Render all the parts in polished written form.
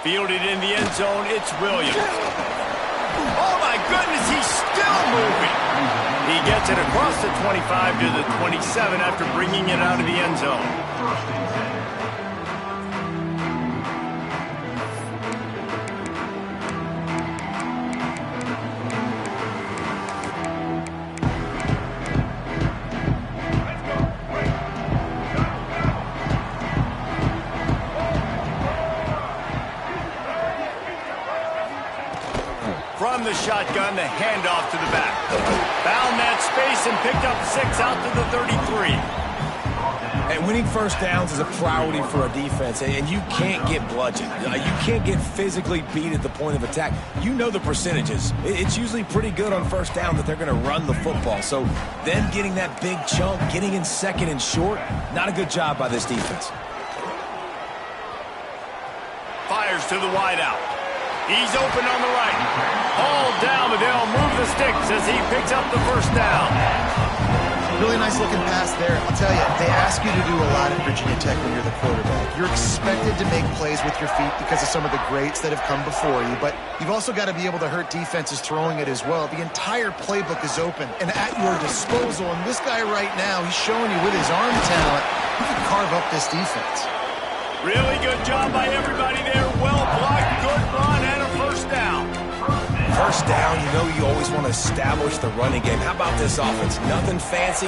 Fielded in the end zone, it's Williams. Oh, my goodness, he's still moving. He gets it across the 25 to the 27 after bringing it out of the end zone. From the shotgun, the handoff to the back. Found that space and picked up 6 out to the 33. And winning first downs is a priority for a defense, and you can't get bludgeoned. You can't get physically beat at the point of attack. You know the percentages. It's usually pretty good on first down that they're going to run the football. So then getting that big chunk, getting in second and short, not a good job by this defense. Fires to the wideout. He's open on the right. All down, but they'll move the sticks as he picks up the first down. Really nice looking pass there. I'll tell you, they ask you to do a lot at Virginia Tech when you're the quarterback. You're expected to make plays with your feet because of some of the greats that have come before you, but you've also got to be able to hurt defenses throwing it as well. The entire playbook is open and at your disposal, and this guy right now, he's showing you with his arm talent, he can carve up this defense. Really good job by everybody there. Well blocked, good run, and a first down. First down, you know you always want to establish the running game. How about this offense? Nothing fancy.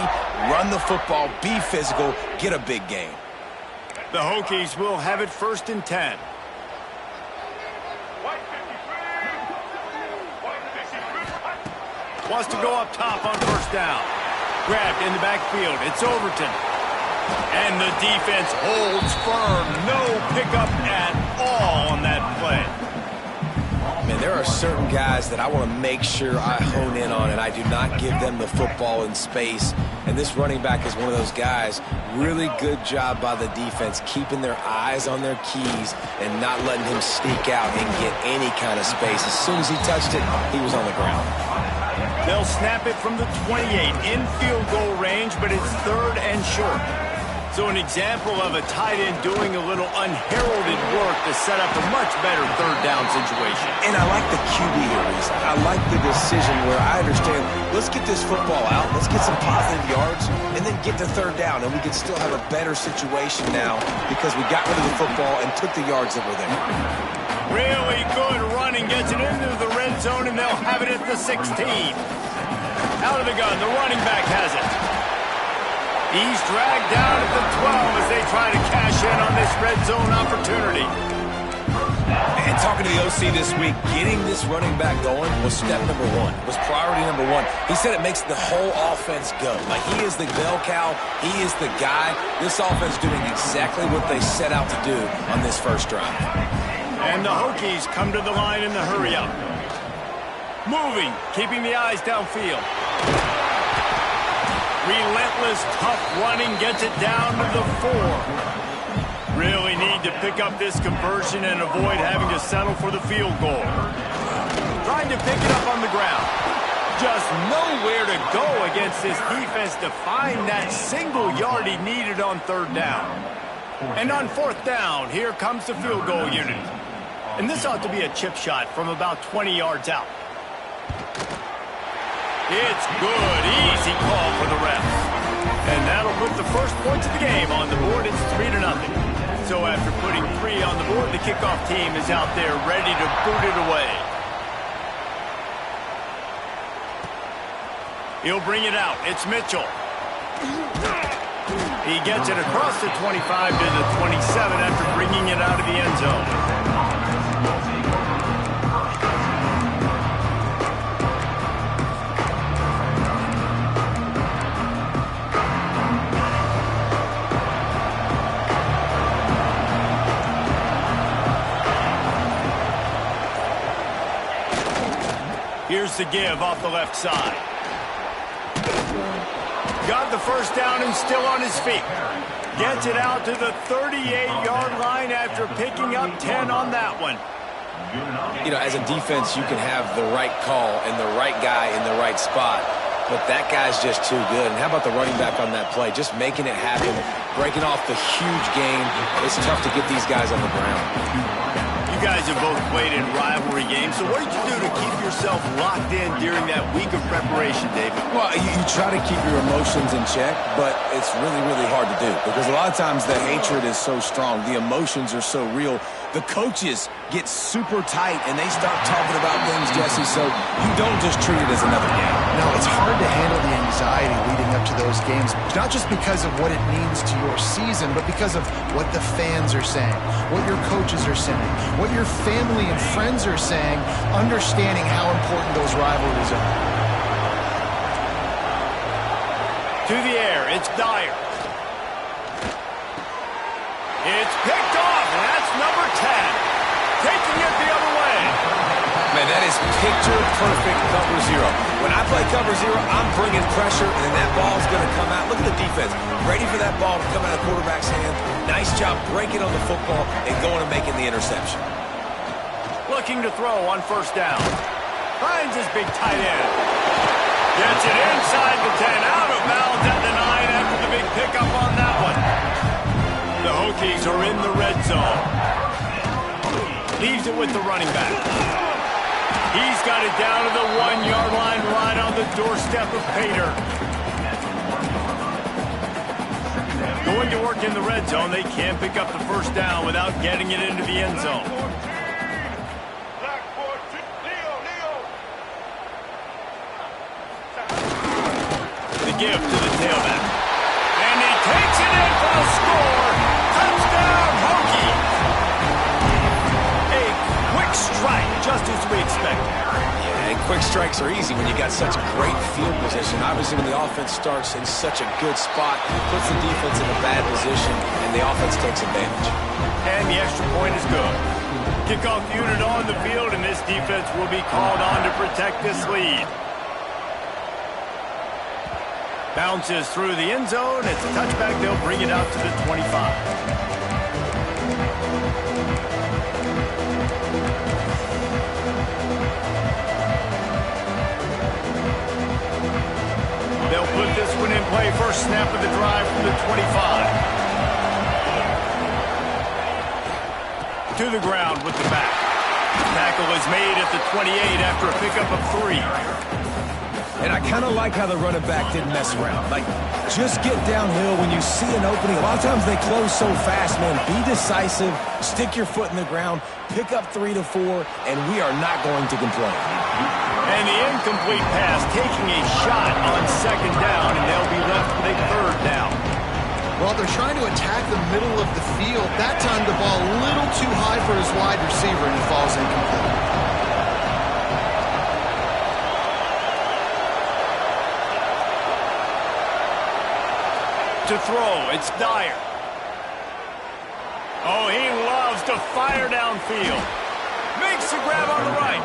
Run the football, be physical, get a big gain. The Hokies will have it 1st and 10. Wants to go up top on first down. Grabbed in the backfield. It's Overton. And the defense holds firm. No pickup at all on that play. Man, there are certain guys that I want to make sure I hone in on, and I do not give them the football in space. And this running back is one of those guys. Really good job by the defense, keeping their eyes on their keys and not letting him sneak out and get any kind of space. As soon as he touched it, he was on the ground. They'll snap it from the 28 in field goal range, but it's 3rd and short. So an example of a tight end doing a little unheralded work to set up a much better 3rd down situation. And I like the QB here, Reese. I like the decision where I understand, let's get this football out, let's get some positive yards, and then get to 3rd down, and we can still have a better situation now because we got rid of the football and took the yards that were there. Really good running, gets it into the red zone, and they'll have it at the 16. Out of the gun, the running back has it. He's dragged down at the 12 as they try to cash in on this red zone opportunity. And talking to the OC this week, getting this running back going was step number 1, was priority number 1. He said it makes the whole offense go. Like, he is the bell cow, he is the guy. This offense doing exactly what they set out to do on this first drive. And the Hokies come to the line in the hurry-up. Moving, keeping the eyes downfield. Relentless, tough running, gets it down to the 4. Really need to pick up this conversion and avoid having to settle for the field goal. Trying to pick it up on the ground. Just nowhere to go against this defense to find that single yard he needed on 3rd down. And on 4th down, here comes the field goal unit. And this ought to be a chip shot from about 20 yards out. It's good. Easy call for the refs. And that'll put the first points of the game on the board. It's 3-0. So after putting 3 on the board, the kickoff team is out there ready to boot it away. He'll bring it out. It's Mitchell. He gets it across the 25 to the 27 after bringing it out of the end zone. Here's the give off the left side. Got the first down and still on his feet. Gets it out to the 38-yard line after picking up 10 on that one. You know, as a defense, you can have the right call and the right guy in the right spot, but that guy's just too good. And how about the running back on that play? Just making it happen, breaking off the huge gain. It's tough to get these guys on the ground. You You guys have both played in rivalry games, so what did you do to keep yourself locked in during that week of preparation, David? Well, you try to keep your emotions in check, but it's really, really hard to do because a lot of times the hatred is so strong. The emotions are so real. The coaches get super tight, and they start talking about things, Jesse, so you don't just treat it as another game. No, it's hard to handle the anxiety leading up to those games, not just because of what it means to your season, but because of what the fans are saying, what your coaches are saying, what your family and friends are saying, understanding how important those rivalries are. To the air, it's Dyer. It's picked off, and that's number 10. Taking it the other way. Man, that is picture-perfect cover zero. When I play cover zero, I'm bringing pressure, and that ball's going to come out. Look at the defense. Ready for that ball to come out of the quarterback's hand. Nice job breaking on the football and going and making the interception. Looking to throw on first down. Finds his big tight end. Gets it inside the 10. Out of bounds at the 9 after the big pickup on that one. The Hokies are in the red zone. Leaves it with the running back. He's got it down to the 1-yard line right on the doorstep of Pater. Going to work in the red zone. They can't pick up the first down without getting it into the end zone. The give to the tailback. And he takes it in for the score. Touchdown, Hokies. A quick strike, just as we expected. Yeah, and quick strikes are easy when you got such great field position. Obviously, when the offense starts in such a good spot, puts the defense in a bad position, and the offense takes advantage. And the extra point is good. Kickoff unit on the field, and this defense will be called on to protect this lead. Bounces through the end zone. It's a touchback. They'll bring it out to the 25. They'll put this one in play. First snap of the drive from the 25. To the ground with the back. Tackle is made at the 28 after a pickup of 3. And I kind of like how the running back didn't mess around. Like, just get downhill when you see an opening. A lot of times they close so fast, man. Be decisive, stick your foot in the ground, pick up 3 to 4, and we are not going to complain. And the incomplete pass taking a shot on second down, and they'll be left with a third down. Well, they're trying to attack the middle of the field. That time the ball a little too high for his wide receiver, and he falls incomplete. To throw, it's Dyer. Oh, he loves to fire downfield. Makes the grab on the right.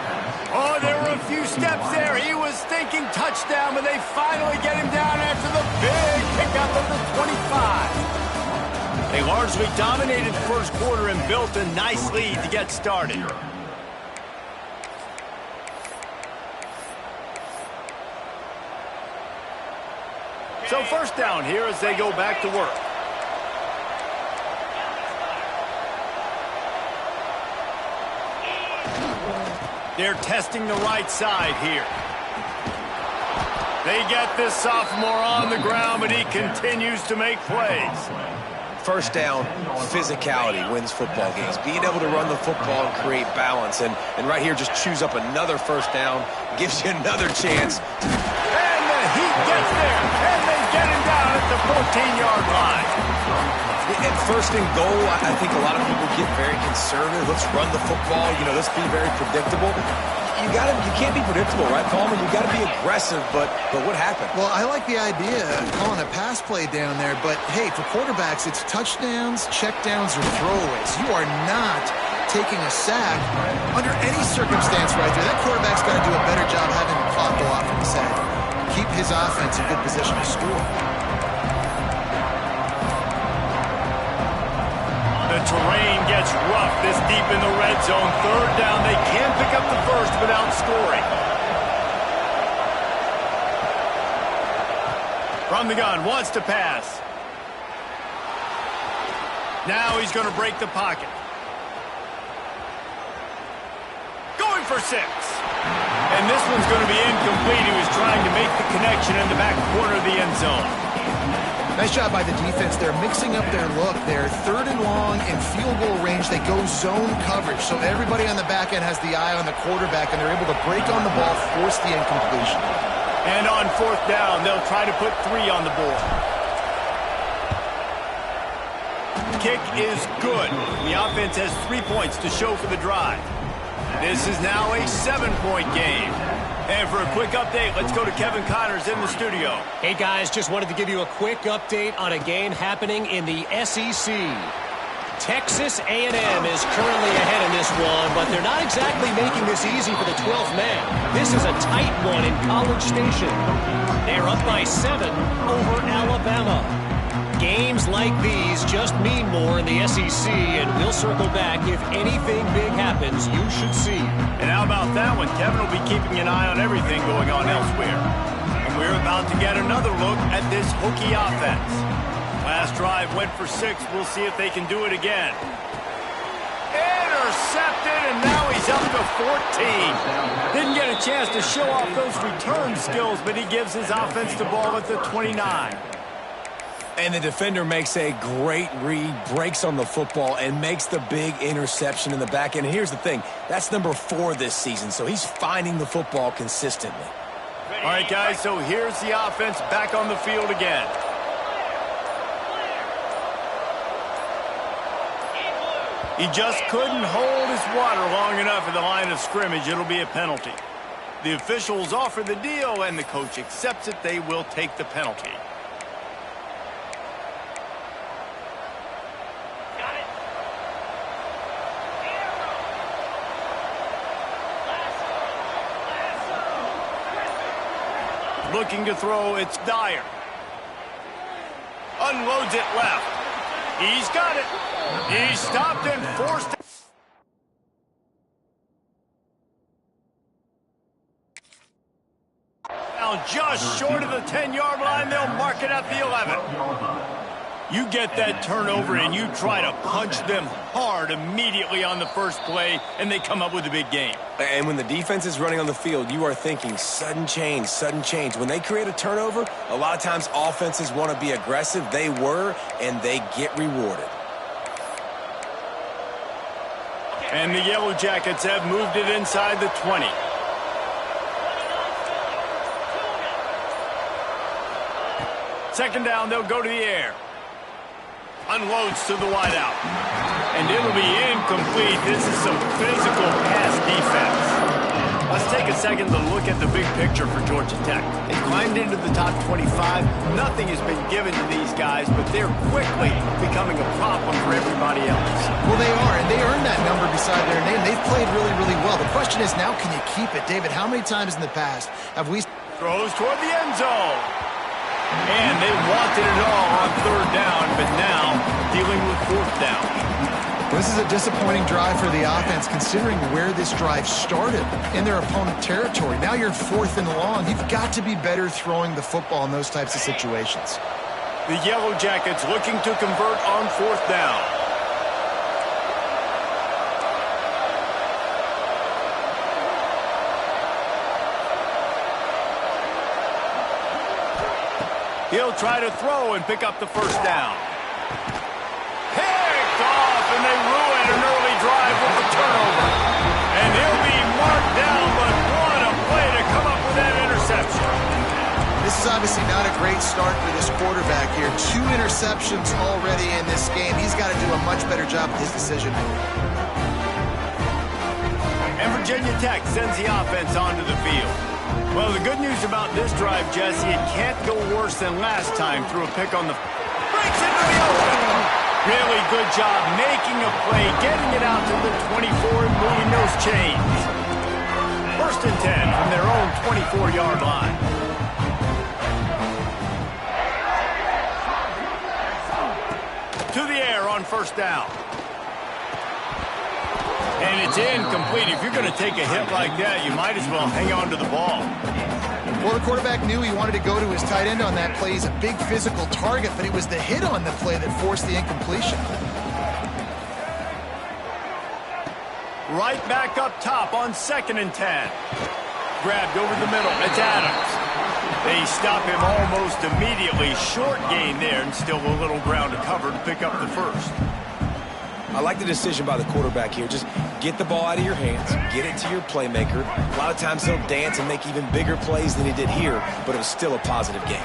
Oh, there were a few steps there. He was thinking touchdown, but they finally get him down after the big pickup of the 25. They largely dominated the first quarter and built a nice lead to get started. So first down here as they go back to work. They're testing the right side here. They get this sophomore on the ground, but he continues to make plays. First down, physicality wins football games. Being able to run the football and create balance. And right here, just choose up another first down, gives you another chance. And the Heat gets there, and they get him down at the 14-yard line. At first and goal, I think a lot of people get very conservative. Let's run the football. You know, let's be very predictable. You can't be predictable, right, Coleman? You got to be aggressive, but what happened? Well, I like the idea of calling a pass play down there, but hey, for quarterbacks, it's touchdowns, checkdowns, or throwaways. You are not taking a sack under any circumstance right there. That quarterback's got to do a better job having the clock go off in the sack. Keep his offense in good position to score. The terrain gets rough this deep in the red zone. Third down, they can pick up the first without scoring. From the gun, wants to pass. Now he's going to break the pocket. for 6. And this one's going to be incomplete. He was trying to make the connection in the back corner of the end zone. Nice job by the defense. They're mixing up their look. They're 3rd and long in field goal range. They go zone coverage. So everybody on the back end has the eye on the quarterback, and they're able to break on the ball, force the incompletion. And on 4th down, they'll try to put 3 on the board. Kick is good. The offense has 3 points to show for the drive. This is now a 7-point game. And for a quick update, let's go to Kevin Connors in the studio. Hey, guys, just wanted to give you a quick update on a game happening in the SEC. Texas A&M is currently ahead in this one, but they're not exactly making this easy for the 12th man. This is a tight one in College Station. They're up by 7 over Alabama. Games like these just mean more in the SEC, and we'll circle back. If anything big happens, you should see. And how about that one? Kevin will be keeping an eye on everything going on elsewhere. And we're about to get another look at this Hokie offense. Last drive went for 6. We'll see if they can do it again. Intercepted, and now he's up to 14. Didn't get a chance to show off those return skills, but he gives his offense the ball at the 29. And the defender makes a great read, breaks on the football, and makes the big interception in the back end. And here's the thing, that's number 4 this season, so he's finding the football consistently. All right, guys, so here's the offense back on the field again. He just couldn't hold his water long enough at the line of scrimmage. It'll be a penalty. The officials offer the deal, and the coach accepts it. They will take the penalty. Looking to throw, it's Dyer. Unloads it left. He's got it. He stopped and forced it. Now just short of the 10-yard line, they'll mark it at the 11. You get that turnover and you try to punch them hard immediately on the first play, and they come up with a big game. And when the defense is running on the field, you are thinking sudden change, sudden change. When they create a turnover, a lot of times offenses want to be aggressive. They were, and they get rewarded. And the Yellow Jackets have moved it inside the 20. Second down, they'll go to the air. Unloads to the wideout. And it'll be incomplete. This is some physical pass defense. Let's take a second to look at the big picture for Georgia Tech. They climbed into the top 25. Nothing has been given to these guys, but they're quickly becoming a problem for everybody else. Well, they are, and they earned that number beside their name. They've played really, really well. The question is, now can you keep it? David, how many times in the past have we... Throws toward the end zone. And they wanted it all on 3rd down, but now dealing with 4th down. This is a disappointing drive for the offense, considering where this drive started in their opponent territory. Now you're 4th and long. You've got to be better throwing the football in those types of situations. The Yellow Jackets looking to convert on 4th down. He'll try to throw and pick up the first down. Picked off, and they ruin an early drive with the turnover. And he'll be marked down, but what a play to come up with that interception. This is obviously not a great start for this quarterback here. 2 interceptions already in this game. He's got to do a much better job with his decision-making. And Virginia Tech sends the offense onto the field. Well, the good news about this drive, Jesse, it can't go worse than last time through a pick on the... Breaks into the open! Really good job making a play, getting it out to the 24 and moving those chains. 1st and 10 from their own 24-yard line. To the air on 1st down. And it's incomplete. If you're going to take a hit like that, you might as well hang on to the ball. Well, the quarterback knew he wanted to go to his tight end on that play. He's a big physical target, but it was the hit on the play that forced the incompletion. Right back up top on 2nd and 10. Grabbed over the middle. It's Adams. They stop him almost immediately. Short gain there, and still a little ground to cover to pick up the first. I like the decision by the quarterback here. Just get the ball out of your hands, get it to your playmaker. A lot of times he'll dance and make even bigger plays than he did here, but it was still a positive game.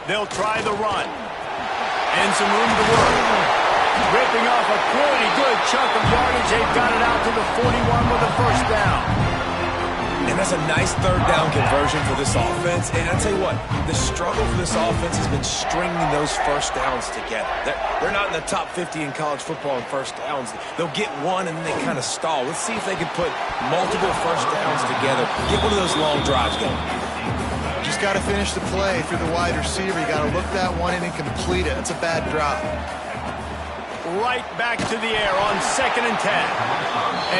They'll try the run. And some room to work. Ripping off a pretty good chunk of yardage. They've got it out to the 41 with a first down. And that's a nice 3rd down conversion for this offense. And I'll tell you what, the struggle for this offense has been stringing those first downs together. They're not in the top 50 in college football in first downs. They'll get one and then they kind of stall. Let's see if they can put multiple first downs together. Get one of those long drives going. Just got to finish the play through the wide receiver. You got to look that one in and complete it. That's a bad drop. Right back to the air on 2nd and 10.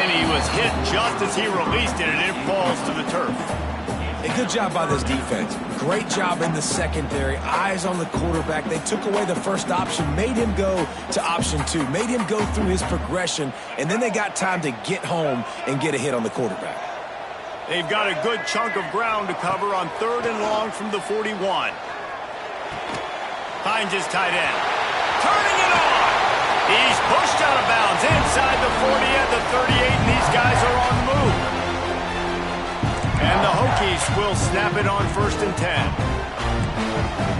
And he was hit just as he released it, and it falls to the turf. A good job by this defense. Great job in the secondary. Eyes on the quarterback. They took away the first option, made him go to option 2, made him go through his progression, and then they got time to get home and get a hit on the quarterback. They've got a good chunk of ground to cover on 3rd and long from the 41. Finds his tight end. Turning it on! He's pushed out of bounds inside the 40 at the 38, and these guys are on the move. And the Hokies will snap it on 1st and 10.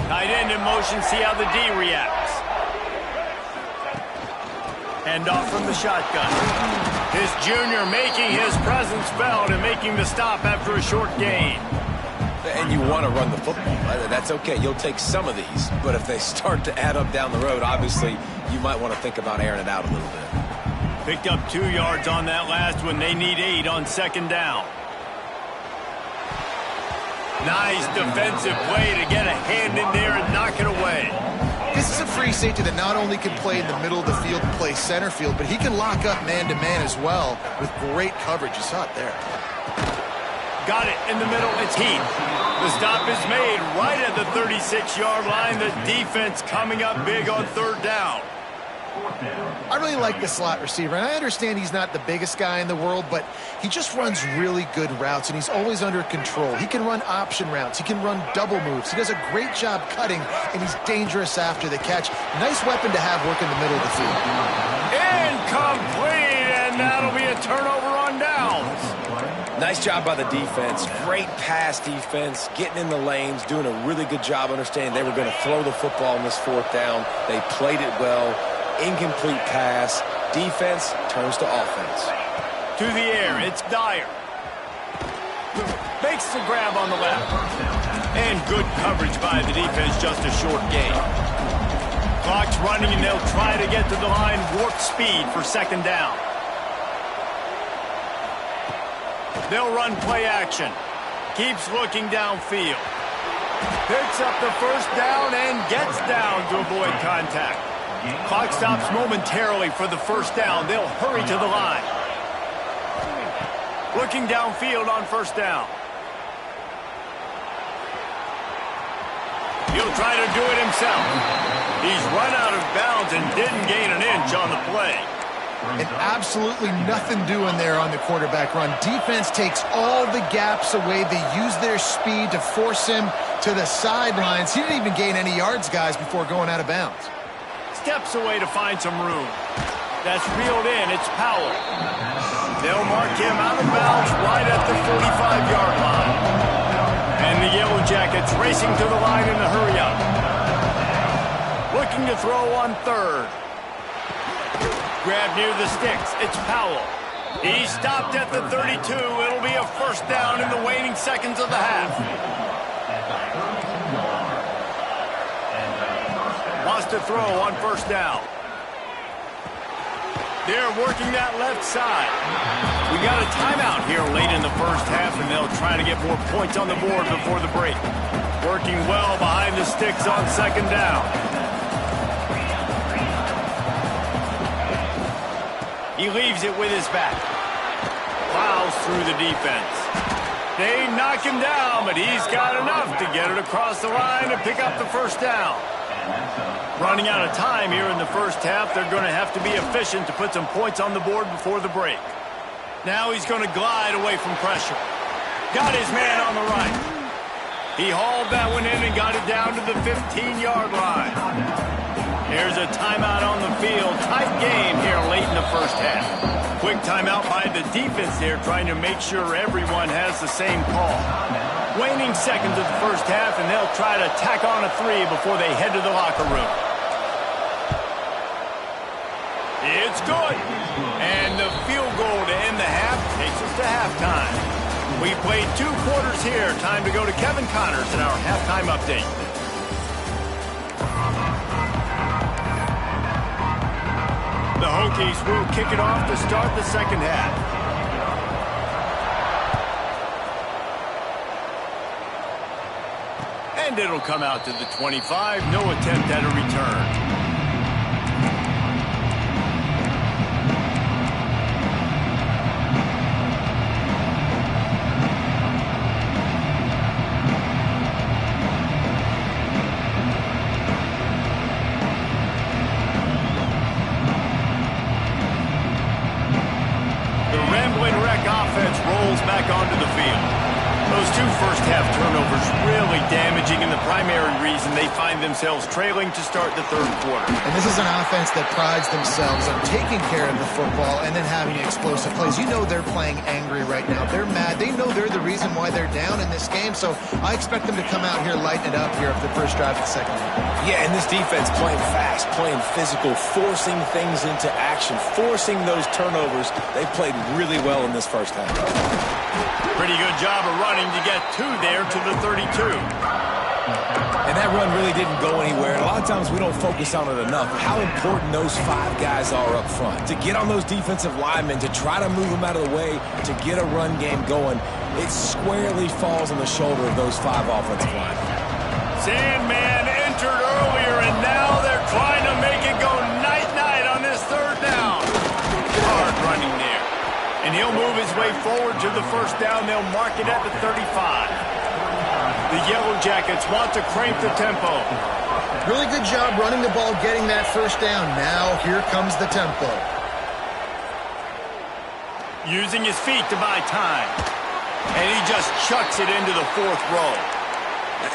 Tight end in motion, see how the D reacts. Hand off from the shotgun. This junior making his presence felt and making the stop after a short gain. And you want to run the football. That's okay. You'll take some of these. But if they start to add up down the road, obviously, you might want to think about airing it out a little bit. Picked up 2 yards on that last one. They need 8 on 2nd down. Nice defensive play to get a hand in there and knock it away. This is a free safety that not only can play in the middle of the field and play center field, but he can lock up man-to-man as well with great coverage. You saw it there. Got it in the middle. It's Heath. The stop is made right at the 36-yard line. The defense coming up big on 3rd down. I really like the slot receiver, and I understand he's not the biggest guy in the world, but he just runs really good routes, and he's always under control. He can run option routes. He can run double moves. He does a great job cutting, and he's dangerous after the catch. Nice weapon to have working the middle of the field. Incomplete, and that'll be a turnover on downs. Nice job by the defense. Great pass defense, getting in the lanes, doing a really good job understanding they were going to throw the football on this 4th down. They played it well. Incomplete pass. Defense turns to offense. To the air, it's Dyer. Makes the grab on the left. And good coverage by the defense, just a short gain. Clock's running, and they'll try to get to the line. Warp speed for 2nd down. They'll run play action. Keeps looking downfield. Picks up the first down and gets down to avoid contact. Clock stops momentarily for the first down. They'll hurry to the line. Looking downfield on 1st down. He'll try to do it himself. He's run out of bounds and didn't gain an inch on the play. And absolutely nothing doing there on the quarterback run. Defense takes all the gaps away. They use their speed to force him to the sidelines. He didn't even gain any yards, guys, before going out of bounds. Steps away to find some room. That's reeled in. It's Powell. They'll mark him out of bounds right at the 45-yard line. And the Yellow Jackets racing to the line in a hurry-up. Looking to throw on 3rd. Grab near the sticks. It's Powell. He stopped at the 32. It'll be a first down in the waning seconds of the half. Wants to throw on 1st down. They're working that left side. We got a timeout here late in the first half, and they'll try to get more points on the board before the break. Working well behind the sticks on 2nd down. He leaves it with his back. Plows through the defense. They knock him down, but he's got enough to get it across the line to pick up the first down. Running out of time here in the first half. They're going to have to be efficient to put some points on the board before the break. Now he's going to glide away from pressure. Got his man on the right. He hauled that one in and got it down to the 15-yard line. Here's a timeout on the field. Tight game here late in the first half. Quick timeout by the defense there, trying to make sure everyone has the same call. Waning seconds of the first half, and they'll try to tack on a 3 before they head to the locker room. It's good. And the field goal to end the half takes us to halftime. We played 2 quarters here. Time to go to Kevin Connors in our halftime update. The Hokies will kick it off to start the second half. And it'll come out to the 25. No attempt at a return. Rolls back onto the field. Those 2 first-half turnovers really damaging, and the primary reason they find themselves trailing to start the third quarter. And this is an offense that prides themselves on taking care of the football and then having explosive plays. You know they're playing angry right now. They're mad. They know they're the reason why they're down in this game, so I expect them to come out here, lighten it up here for the first drive of the second half. Yeah, and this defense playing fast, playing physical, forcing things into action, forcing those turnovers. They played really well in this first half. Pretty good job of running to get 2 there to the 32. And that run really didn't go anywhere. And a lot of times we don't focus on it enough, how important those 5 guys are up front. To get on those defensive linemen, to try to move them out of the way, to get a run game going, it squarely falls on the shoulder of those 5 offensive linemen. Sandman entered earlier, and now they're trying to make it go night-night on this third down. Hard running there. And he'll move his way forward to the first down. They'll mark it at the 35. The Yellow Jackets want to crank the tempo. Really good job running the ball, getting that first down. Now here comes the tempo. Using his feet to buy time. And he just chucks it into the 4th row.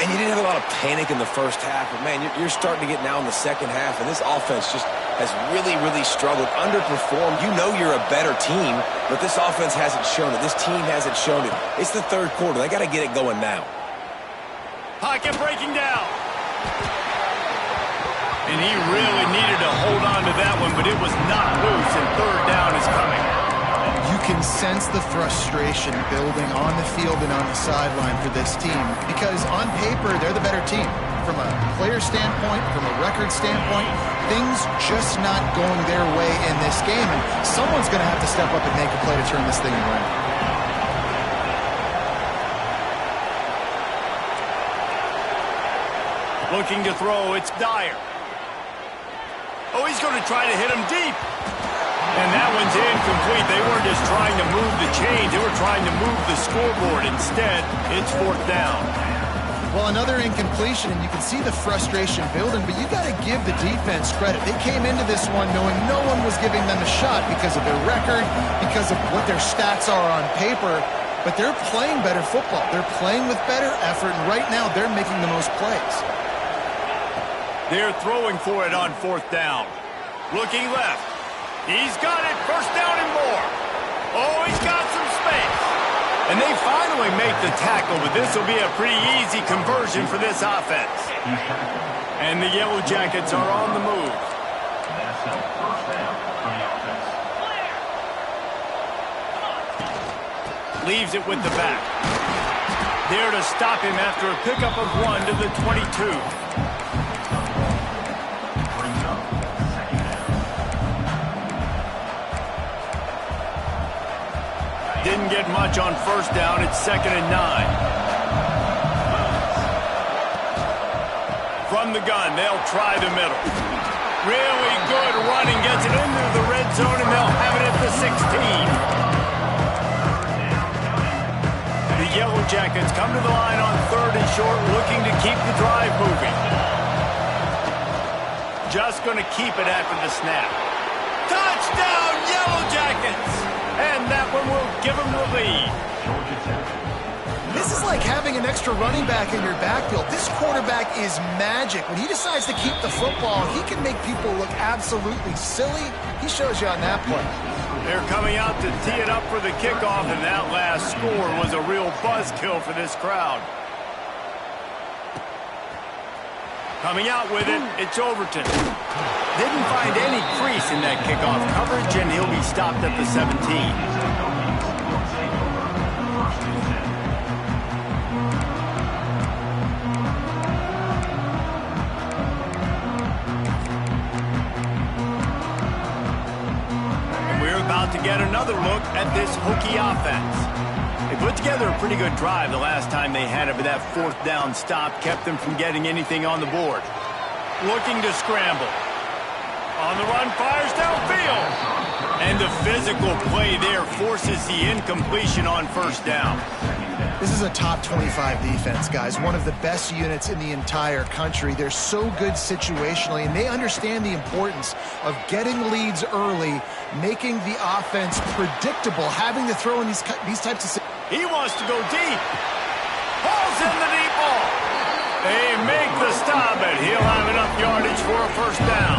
And you didn't have a lot of panic in the first half, but, man, you're starting to get now in the second half, and this offense just has really, really struggled, underperformed. You know you're a better team, but this offense hasn't shown it. This team hasn't shown it. It's the third quarter. They got to get it going now. Pocket breaking down. And he really needed to hold on to that one, but it was not loose, and third down is coming. You can sense the frustration building on the field and on the sideline for this team because on paper, they're the better team. From a player standpoint, from a record standpoint, things just not going their way in this game, and someone's going to have to step up and make a play to turn this thing around. Looking to throw, it's Dyer. Oh, he's going to try to hit him deep. And that one's incomplete. They weren't just trying to move the chains. They were trying to move the scoreboard. Instead, it's 4th down. Well, another incompletion, and you can see the frustration building, but you got to give the defense credit. They came into this one knowing no one was giving them a shot because of their record, because of what their stats are on paper, but they're playing better football. They're playing with better effort, and right now they're making the most plays. They're throwing for it on 4th down. Looking left. He's got it. First down and more. Oh, he's got some space. And they finally make the tackle, but this will be a pretty easy conversion for this offense. And the Yellow Jackets are on the move. Leaves it with the back. There to stop him after a pickup of 1 to the 22. Didn't get much on first down. It's 2nd and 9. From the gun, they'll try the middle. Really good running. Gets it into the red zone, and they'll have it at the 16. The Yellow Jackets come to the line on 3rd and short, looking to keep the drive moving. just going to keep it after the snap. Touchdown, Yellow Jackets! And that one will give them the lead. This is like having an extra running back in your backfield. This quarterback is magic. When he decides to keep the football, he can make people look absolutely silly. He shows you on that play. They're coming out to tee it up for the kickoff, and that last score was a real buzzkill for this crowd. Coming out with it, it's Overton. Didn't find any crease in that kickoff coverage, and he'll be stopped at the 17. About to get another look at this Hokie offense. They put together a pretty good drive the last time they had it, but that fourth down stop kept them from getting anything on the board. Looking to scramble. On the run, fires downfield. And the physical play there forces the incompletion on first down. This is a top 25 defense, guys. One of the best units in the entire country. They're so good situationally, and they understand the importance of getting leads early, making the offense predictable, having to throw in these types of... He wants to go deep. Hauls in the deep ball. They make the stop, but he'll have enough yardage for a first down.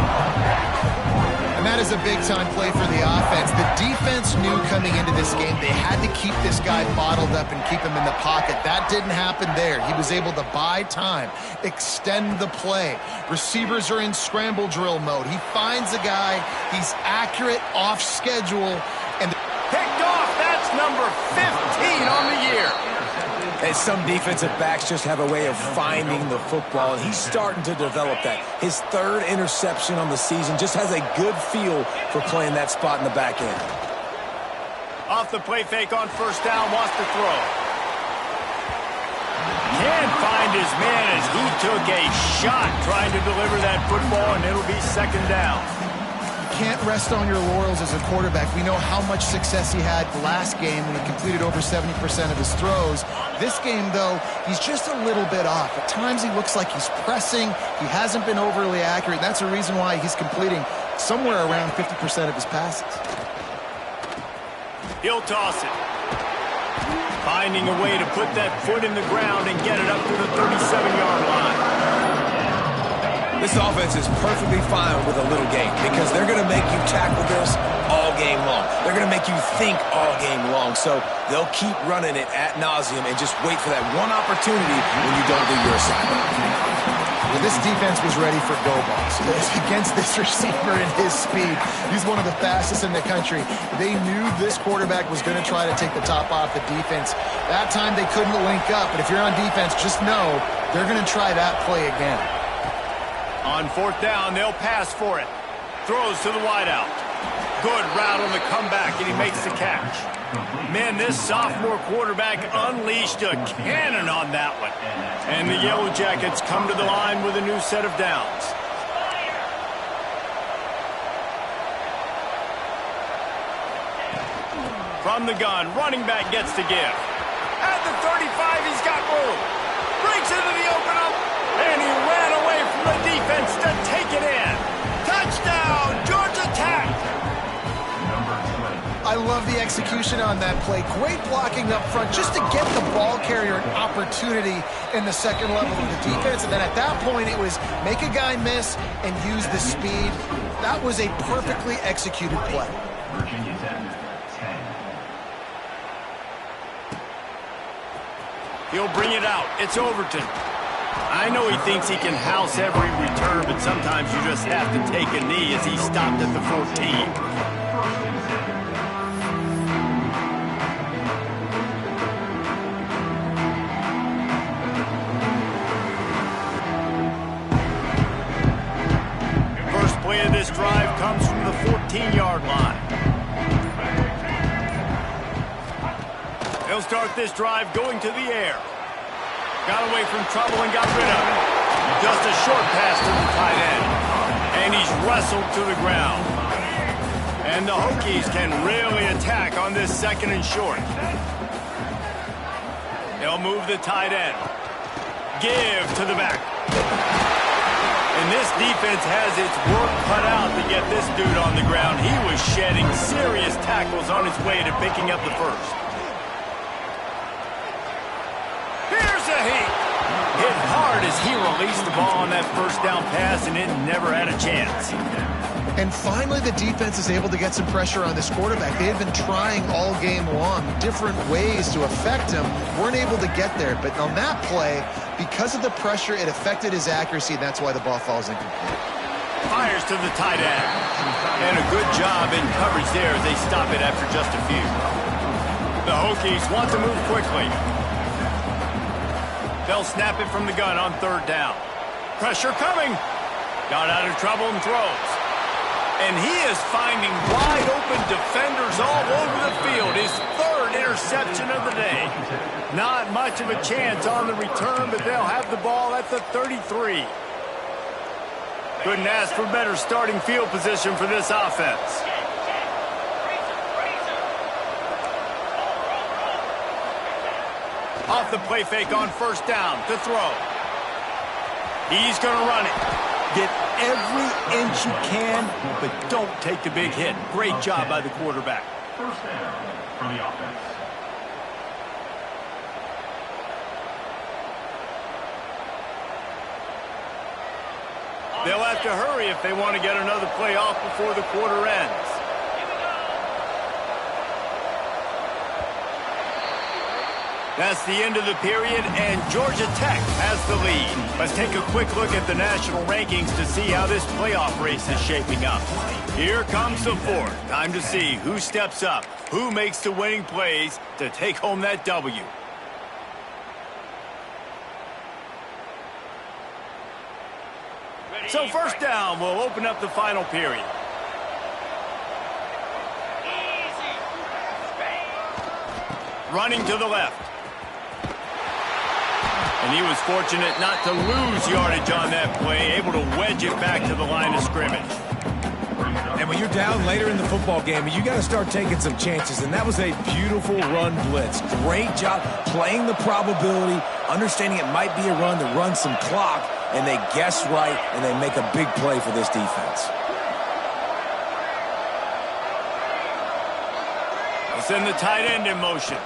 And that is a big-time play for the offense. The defense knew coming into this game they had to keep this guy bottled up and keep him in the pocket. That didn't happen there. He was able to buy time, extend the play. Receivers are in scramble drill mode. He finds a guy. He's accurate, off schedule, and picked off. That's number 15 on the year. And some defensive backs just have a way of finding the football, and he's starting to develop that. His third interception on the season, just has a good feel for playing that spot in the back end. Off the play fake on first down, wants to throw. Can't find his man as he took a shot trying to deliver that football, and it'll be second down. Can't rest on your laurels as a quarterback. We know how much success he had last game when he completed over 70% of his throws. This game, though, he's just a little bit off. At times he looks like he's pressing. He hasn't been overly accurate. That's the reason why he's completing somewhere around 50% of his passes. He'll toss it. Finding a way to put that foot in the ground and get it up to the 37-yard line. This offense is perfectly fine with a little game because they're going to make you tackle this all game long. They're going to make you think all game long. So they'll keep running it ad nauseum and just wait for that one opportunity when you don't do your assignment. Well, this defense was ready for go balls. Against this receiver and his speed, he's one of the fastest in the country. They knew this quarterback was going to try to take the top off the defense. That time they couldn't link up, but if you're on defense, just know they're going to try that play again. On fourth down, they'll pass for it. Throws to the wideout. Good route on the comeback, and he makes the catch. Man, this sophomore quarterback unleashed a cannon on that one. And the Yellow Jackets come to the line with a new set of downs. From the gun, running back gets to give. At the 35, he's got room. Breaks into the open up, and he ran away from the defense to take it in. Touchdown, Georgia Tech! I love the execution on that play. Great blocking up front just to get the ball carrier an opportunity in the second level of the defense. And then at that point, it was make a guy miss and use the speed. That was a perfectly executed play. Virginia Tech, 10. He'll bring it out. It's Overton. I know he thinks he can house every return, but sometimes you just have to take a knee as he stopped at the 14. Of this drive comes from the 14-yard line. They'll start this drive going to the air. Got away from trouble and got rid of it. Just a short pass to the tight end. And he's wrestled to the ground. And the Hokies can really attack on this second and short. They'll move the tight end. Give to the back. And this defense has its work cut out to get this dude on the ground. He was shedding serious tackles on his way to picking up the first. Here's a heat. Hit hard as he released the ball on that first down pass, and it never had a chance. And finally, the defense is able to get some pressure on this quarterback. They had been trying all game long different ways to affect him, weren't able to get there. But on that play, because of the pressure, it affected his accuracy, and that's why the ball falls incomplete. Fires to the tight end. And a good job in coverage there as they stop it after just a few. The Hokies want to move quickly. They'll snap it from the gun on third down. Pressure coming. Got out of trouble and throws. And he is finding wide-open defenders all over the field. His third interception of the day. Not much of a chance on the return, but they'll have the ball at the 33. Couldn't ask for better starting field position for this offense. Off the play fake on first down to throw. He's going to run it. Get every inch you can, but don't take the big hit. Great job by the quarterback. First down from the offense. They'll have to hurry if they want to get another play off before the quarter ends. That's the end of the period, and Georgia Tech has the lead. Let's take a quick look at the national rankings to see how this playoff race is shaping up. Here comes the fourth. Time to see who steps up, who makes the winning plays to take home that W. So first down will open up the final period. Running to the left. And he was fortunate not to lose yardage on that play, able to wedge it back to the line of scrimmage. And when you're down later in the football game, you got to start taking some chances, and that was a beautiful run blitz. Great job playing the probability, understanding it might be a run to run some clock, and they guess right, and they make a big play for this defense. They'll send the tight end in motion.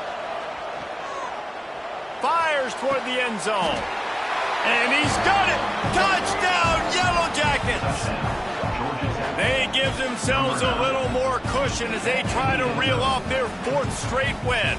Fires toward the end zone. And he's got it! Touchdown, Yellow Jackets! They give themselves a little more cushion as they try to reel off their fourth straight win.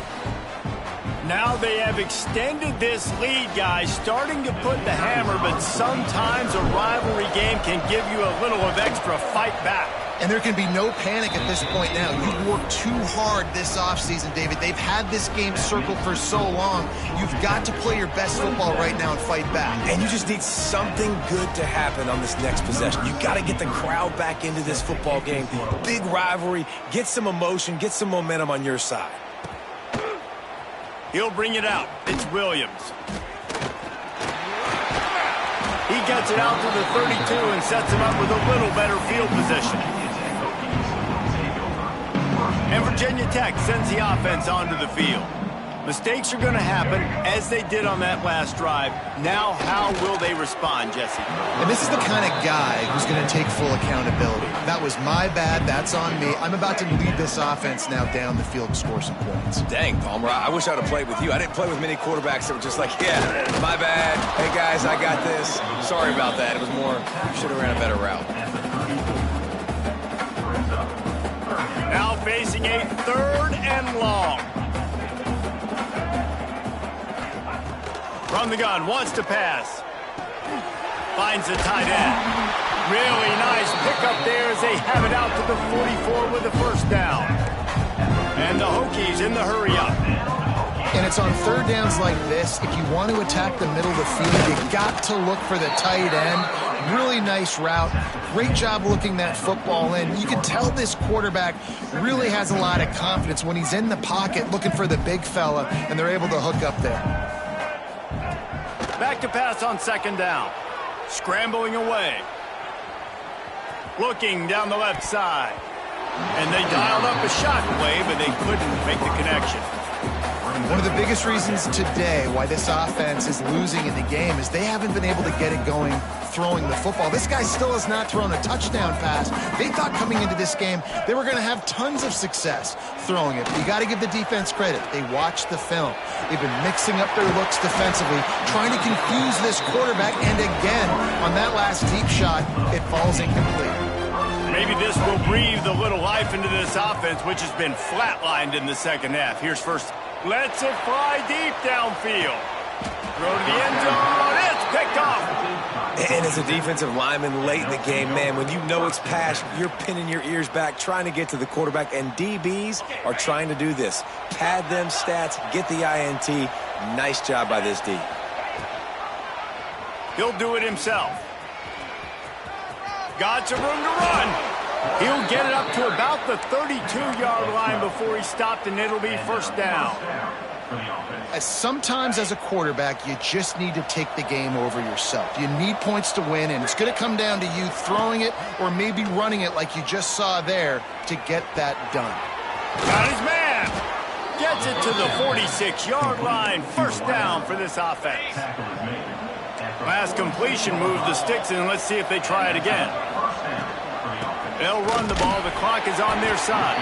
Now they have extended this lead, guys, starting to put the hammer, but sometimes a rivalry game can give you a little of extra fight back. And there can be no panic at this point now. You've worked too hard this offseason, David. They've had this game circled for so long. You've got to play your best football right now and fight back. And you just need something good to happen on this next possession. You got to get the crowd back into this football game. Big rivalry. Get some emotion. Get some momentum on your side. He'll bring it out. It's Williams. He gets it out to the 32 and sets him up with a little better field position. And Virginia Tech sends the offense onto the field. Mistakes are going to happen, as they did on that last drive. Now, how will they respond, Jesse? And this is the kind of guy who's going to take full accountability. That was my bad. That's on me. I'm about to lead this offense now down the field and score some points. Dang, Palmer, I wish I would have played with you. I didn't play with many quarterbacks that were just like, yeah, my bad. Hey, guys, I got this. Sorry about that. It was more, should have ran a better route. Now facing a third and long. From the gun, wants to pass. Finds the tight end. Really nice pickup there as they have it out to the 44 with the first down. And the Hokies in the hurry-up. And it's on third downs like this. If you want to attack the middle of the field, you got to look for the tight end. Really nice route. Great job looking that football in. You can tell this quarterback really has a lot of confidence when he's in the pocket looking for the big fella, and they're able to hook up there. Back to pass on second down. Scrambling away. Looking down the left side. And they dialed up a shot play, but they couldn't make the connection. One of the biggest reasons today why this offense is losing in the game is they haven't been able to get it going throwing the football. This guy still has not thrown a touchdown pass. They thought coming into this game they were going to have tons of success throwing it. But you got to give the defense credit. They watched the film. They've been mixing up their looks defensively, trying to confuse this quarterback, and again, on that last deep shot, it falls incomplete. Maybe this will breathe a little life into this offense, which has been flatlined in the second half. Here's first. Lets it fly deep downfield. Throw to the end zone. It's picked off. And as a defensive lineman late in the game, man, when you know it's pass, you're pinning your ears back, trying to get to the quarterback, and DBs are trying to do this. Pad them stats, get the INT. Nice job by this D. He'll do it himself. Got some room to run. He'll get it up to about the 32-yard line before he stopped, and it'll be first down. Sometimes as a quarterback, you just need to take the game over yourself. You need points to win, and it's going to come down to you throwing it or maybe running it like you just saw there to get that done. Got his man. Gets it to the 46-yard line. First down for this offense. Last completion moves the sticks in. Let's see if they try it again. They'll run the ball. The clock is on their side.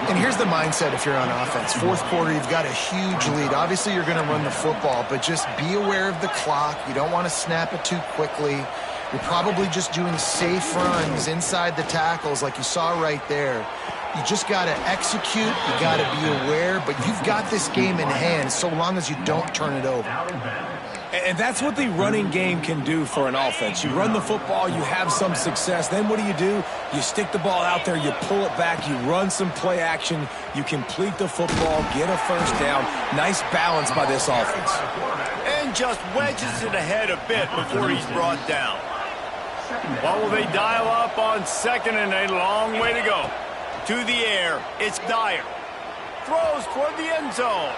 And here's the mindset if you're on offense. Fourth quarter, you've got a huge lead. Obviously, you're going to run the football, but just be aware of the clock. You don't want to snap it too quickly. You're probably just doing safe runs inside the tackles like you saw right there. You just got to execute. You got to be aware, but you've got this game in hand so long as you don't turn it over. And that's what the running game can do for an offense. You run the football, you have some success. Then what do? You stick the ball out there, you pull it back, you run some play action, you complete the football, get a first down. Nice balance by this offense. And just wedges it ahead a bit before he's brought down. What will they dial up on second and a long way to go? To the air, it's Dyer. Throws toward the end zone.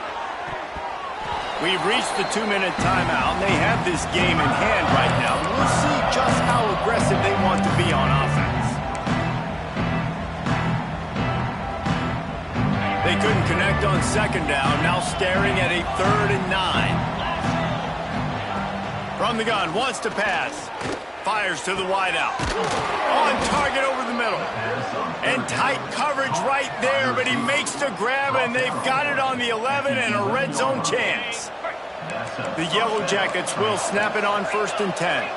We've reached the 2-minute timeout, and they have this game in hand right now. We'll see just how aggressive they want to be on offense. They couldn't connect on second down, now staring at a 3rd and 9. From the gun, wants to pass. Fires to the wideout. On target over the middle. And tight coverage right there, but he makes the grab, and they've got it on the 11 and a red zone chance. The Yellow Jackets will snap it on 1st and 10.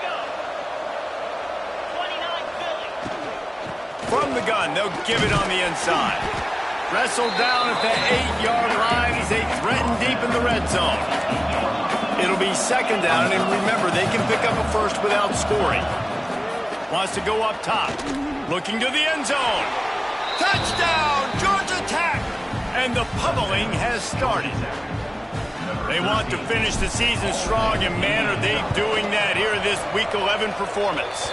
From the gun, they'll give it on the inside. Wrestled down at the 8-yard line as they threaten deep in the red zone. It'll be second down, and remember, they can pick up a first without scoring. Wants to go up top. Looking to the end zone. Touchdown, Georgia Tech! And the pummeling has started. They want to finish the season strong, and man, are they doing that here in this Week 11 performance.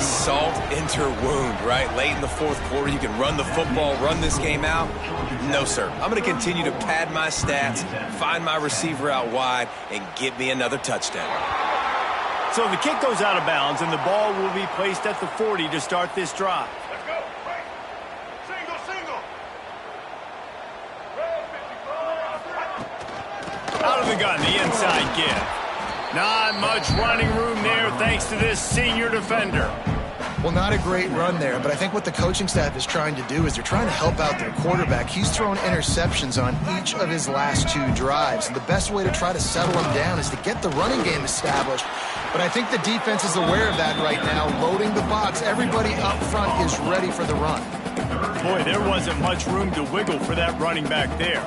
Salt into wound, right? Late in the fourth quarter, you can run the football, run this game out. No, sir. I'm going to continue to pad my stats, find my receiver out wide, and get me another touchdown. So the kick goes out of bounds, and the ball will be placed at the 40 to start this drive. Let's go. Right. Single. Out of the gun, the inside give. Not much running room there thanks to this senior defender. Well, not a great run there, but I think what the coaching staff is trying to do is they're trying to help out their quarterback. He's thrown interceptions on each of his last 2 drives, and the best way to try to settle him down is to get the running game established. But I think the defense is aware of that right now, loading the box. Everybody up front is ready for the run. Boy, there wasn't much room to wiggle for that running back there.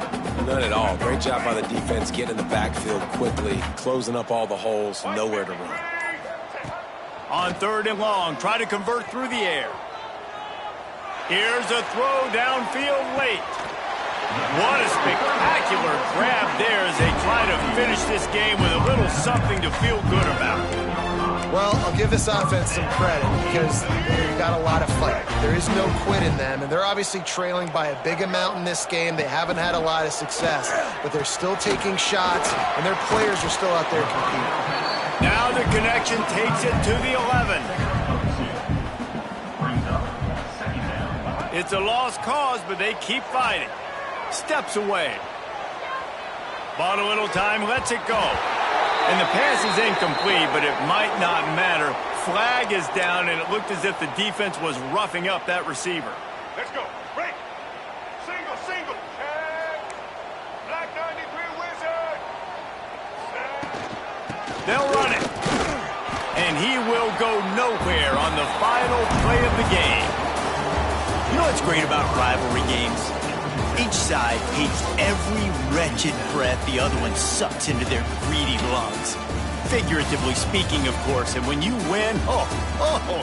None at all. Great job by the defense getting in the backfield quickly, closing up all the holes, nowhere to run. On 3rd and long, try to convert through the air. Here's a throw downfield late. What a spectacular grab there as they try to finish this game with a little something to feel good about. Well, I'll give this offense some credit because they've got a lot of fight. There is no quit in them, and they're obviously trailing by a big amount in this game. They haven't had a lot of success, but they're still taking shots, and their players are still out there competing. Now the connection takes it to the 11. It's a lost cause, but they keep fighting. Steps away. Bought a little time, lets it go. And the pass is incomplete, but it might not matter. Flag is down, and it looked as if the defense was roughing up that receiver. Let's go. Break. Single, single. Tag. Black 93 Wizard. They'll run it. And he will go nowhere on the final play of the game. You know what's great about rivalry games? Each side hates every wretched breath the other one sucks into their greedy lungs. Figuratively speaking, of course. And when you win, oh,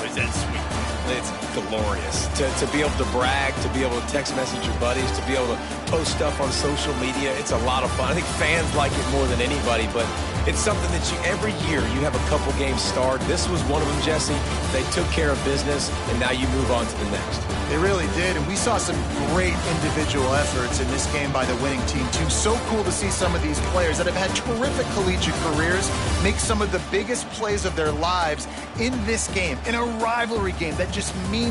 is that sweet. It's glorious to be able to brag, to be able to text message your buddies, to be able to post stuff on social media. It's a lot of fun. I think fans like it more than anybody, but it's something that every year you have a couple games start. This was one of them, Jesse. They took care of business, and now you move on to the next. They really did, and we saw some great individual efforts in this game by the winning team, too. So cool to see some of these players that have had terrific collegiate careers make some of the biggest plays of their lives in this game, in a rivalry game that just means